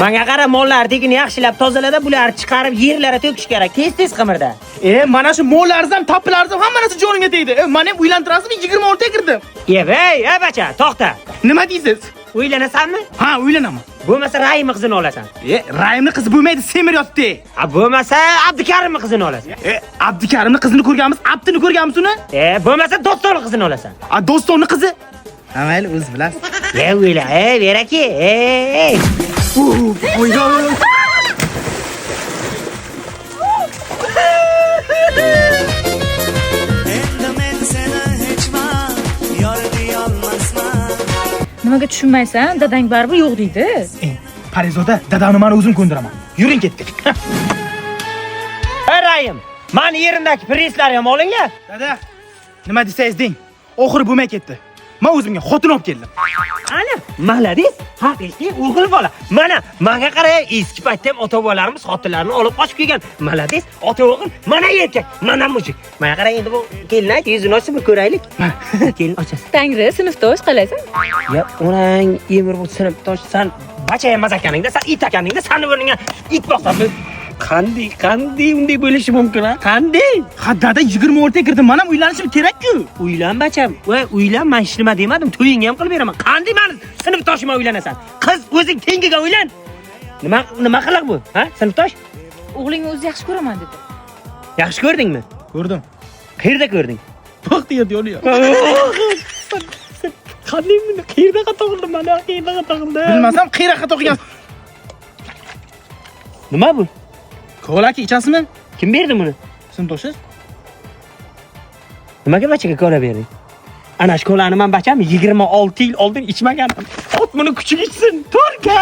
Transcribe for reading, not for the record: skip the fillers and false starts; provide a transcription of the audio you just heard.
Menga qara, mollarnikini yaxshilab tozalada, bularni chiqarib yerlarga to'kish kerak. Tez qimirda. Mana shu mollarizam, tapilarizam hamma narsa jonimga tegdi. Meni ham uylantirasizmi? 20 o'rta kirdim. Ey, bacha, to'xta. Nima deysiz? Uylanasanmi? Ha, uylanaman. Bo'lmasa Rayimni qizini olasan. Rayimni qizi bo'lmaydi, semir yotdi. Bo'lmasa Abdukarimni qizini olasan. Abdukarimni qizini ko'rganmiz, Abdini ko'rganmiz uni? Bo'lmasa Dostonning qizini olasan. Dostonning qizi? Ha, mayli, o'z bilasiz. O'yla, beraki. Voy. Nimaga tushunmaysan? Dadang baribir yo'q deydi. Parizoda, dadamni men o'zim ko'ndiraman. Yuring ketdik. Rayim, meni yerimdagi prinslarni ham olinglar. Dada, nima desangiz deng. Oxiri bo'lmay ketdi. Men o'zimga xotin olib keldim. Ana, malades, haqiqiy o'g'il bola. Menga qara, eski paytda ham ota-bobolarimiz xotinlarni olib qochib kelgan. Malades, ota-o'g'il, mana erkak, mana mushuk. Menga qara, endi bu kelinay, yuzini ochsa bir ko'raylik. Kelin ochasiz. Tangri, sinfdosh qalaysan? Ya, onang emir bu sinfdosh, sen bacha emas ekaningda, sen it ekaningda, seni o'rningga it boqsam, qanday unday bo'lishi mumkin, ha? Qanday? Ha, dada 20 o'rta kirdim. Men ham uylanishim kerak-ku. Uylan bacham. Uylan, men hech nima demadim. To'yingga ham qilib beraman. Qanday meni sinfdoshimga uylanasan? Qiz o'zing tengiga uylan. Nima qiliq bu? Ha? Sinfdosh? O'g'lingni o'zi yaxshi ko'raman dedi. Yaxshi ko'rdingmi? Ko'rdim. Qayerda ko'rding? Vaqt yo'li yo'q. Qanday buni qayerda xato qildim mana? Qayerda xato qildim? Bilmasam, qayerga xato qilgan. Nima bu? Ko'laki ichasizmi? Kim berdi buni? Sinfdoshingiz? Nimaga bachaga kola berding? Ana shu kolani men bacham 26 yil oldin ichmagandim. Ot buni kuchiga ichsin. Turka!